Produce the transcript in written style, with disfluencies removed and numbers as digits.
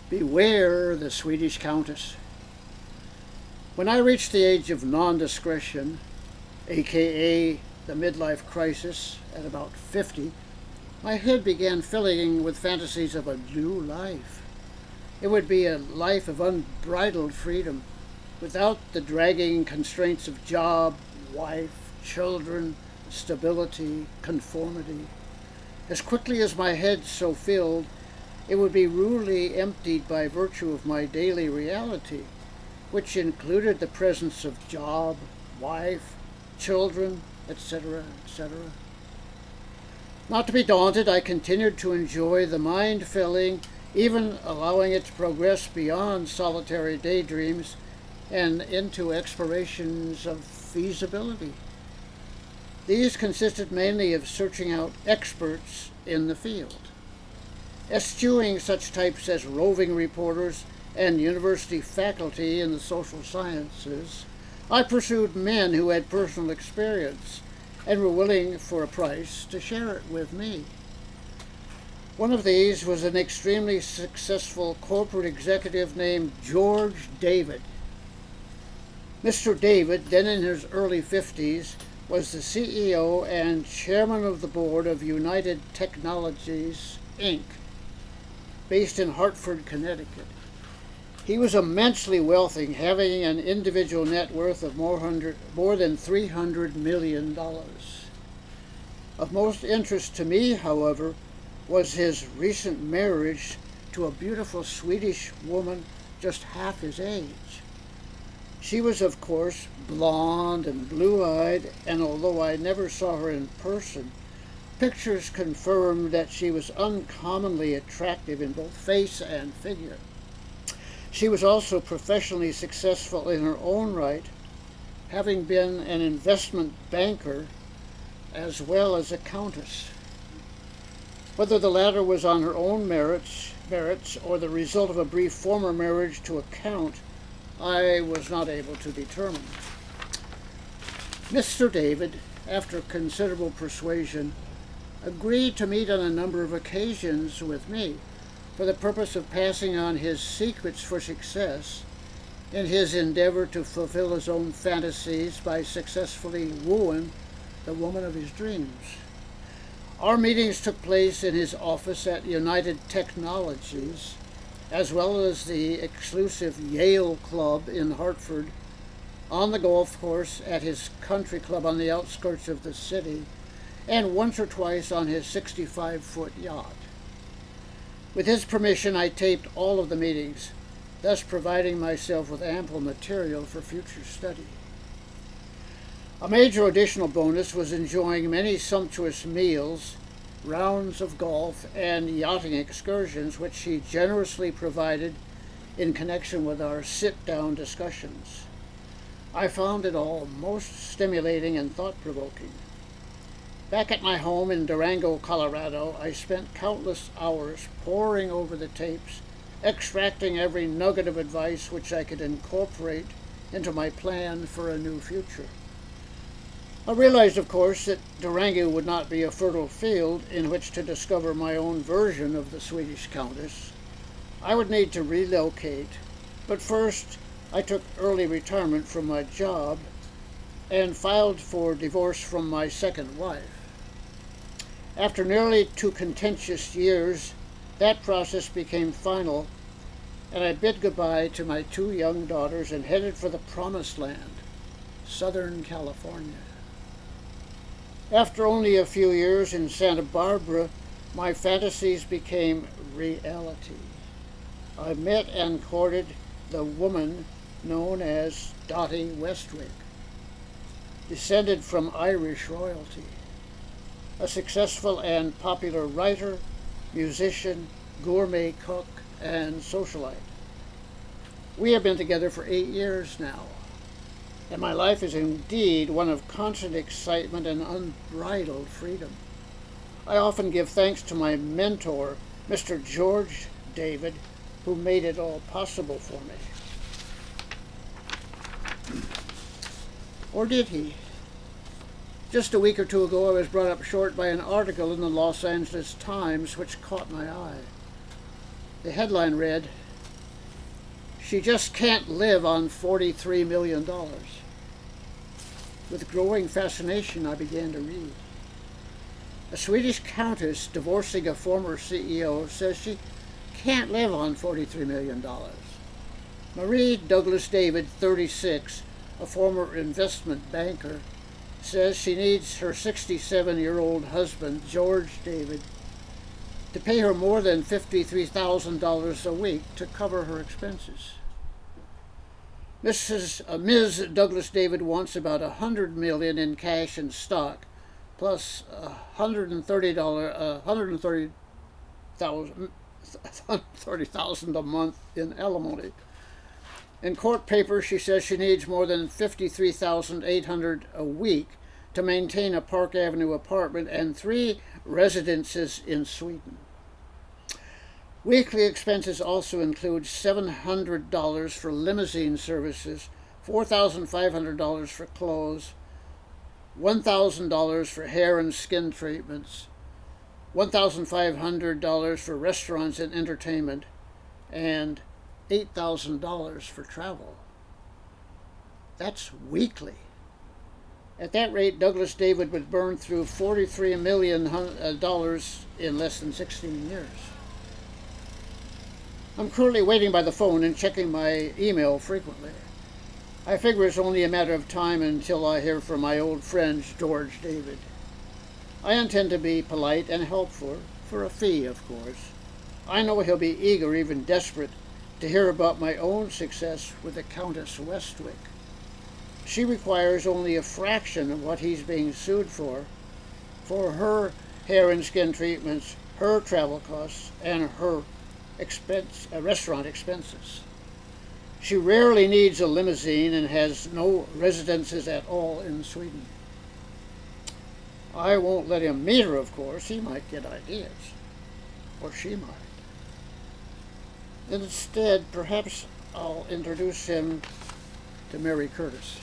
Beware the Swedish Countess. When I reached the age of non-discretion, aka the midlife crisis, at about 50, my head began filling with fantasies of a new life. It would be a life of unbridled freedom, without the dragging constraints of job, wife, children, stability, conformity. As quickly as my head so filled, it would be rudely emptied by virtue of my daily reality, which included the presence of job, wife, children, etc., etc. Not to be daunted, I continued to enjoy the mind-filling, even allowing it to progress beyond solitary daydreams and into explorations of feasibility. These consisted mainly of searching out experts in the field, eschewing such types as roving reporters and university faculty in the social sciences. I pursued men who had personal experience and were willing for a price to share it with me. One of these was an extremely successful corporate executive named George David. Mr. David, then in his early 50s, was the CEO and chairman of the board of United Technologies, Inc., based in Hartford, Connecticut. He was immensely wealthy, having an individual net worth of more than $300 million. Of most interest to me, however, was his recent marriage to a beautiful Swedish woman just half his age. She was, of course, blonde and blue-eyed, and although I never saw her in person, pictures confirmed that she was uncommonly attractive in both face and figure. She was also professionally successful in her own right, having been an investment banker as well as a countess. Whether the latter was on her own merits or the result of a brief former marriage to a count, I was not able to determine. Mr. David, after considerable persuasion, agreed to meet on a number of occasions with me for the purpose of passing on his secrets for success in his endeavor to fulfill his own fantasies by successfully wooing the woman of his dreams. Our meetings took place in his office at United Technologies, as well as the exclusive Yale Club in Hartford, on the golf course at his country club on the outskirts of the city, and once or twice on his 65-foot yacht. With his permission, I taped all of the meetings, thus providing myself with ample material for future study. A major additional bonus was enjoying many sumptuous meals, rounds of golf, and yachting excursions, which he generously provided in connection with our sit-down discussions. I found it all most stimulating and thought-provoking. Back at my home in Durango, Colorado, I spent countless hours poring over the tapes, extracting every nugget of advice which I could incorporate into my plan for a new future. I realized, of course, that Durango would not be a fertile field in which to discover my own version of the Swedish Countess. I would need to relocate, but first I took early retirement from my job and filed for divorce from my second wife. After nearly 2 contentious years, that process became final, and I bid goodbye to my 2 young daughters and headed for the promised land, Southern California. After only a few years in Santa Barbara, my fantasies became reality. I met and courted the woman known as Dottie Westwick, descended from Irish royalty, a successful and popular writer, musician, gourmet cook, and socialite. We have been together for 8 years now, and my life is indeed one of constant excitement and unbridled freedom. I often give thanks to my mentor, Mr. George David, who made it all possible for me. Or did he? Just a week or 2 ago, I was brought up short by an article in the Los Angeles Times which caught my eye. The headline read, she just can't live on $43 million. With growing fascination, I began to read. A Swedish countess divorcing a former CEO says she can't live on $43 million. Marie Douglas David, 36, a former investment banker, says she needs her 67-year-old husband, George David, to pay her more than $53,000 a week to cover her expenses. Ms. Douglas David wants about $100 million in cash and stock, plus $130,000 a month in alimony. In court papers, she says she needs more than $53,800 a week to maintain a Park Avenue apartment and 3 residences in Sweden. Weekly expenses also include $700 for limousine services, $4,500 for clothes, $1,000 for hair and skin treatments, $1,500 for restaurants and entertainment, and $8,000 for travel. That's weekly. At that rate, Douglas David would burn through $43 million in less than 16 years. I'm currently waiting by the phone and checking my email frequently. I figure it's only a matter of time until I hear from my old friend, George David. I intend to be polite and helpful, for a fee, of course. I know he'll be eager, even desperate, to hear about my own success with the Countess Westwick. She requires only a fraction of what he's being sued for her hair and skin treatments, her travel costs, and her restaurant expenses. She rarely needs a limousine and has no residences at all in Sweden. I won't let him meet her, of course. He might get ideas. Or she might. Instead, perhaps I'll introduce him to Mary Curtis.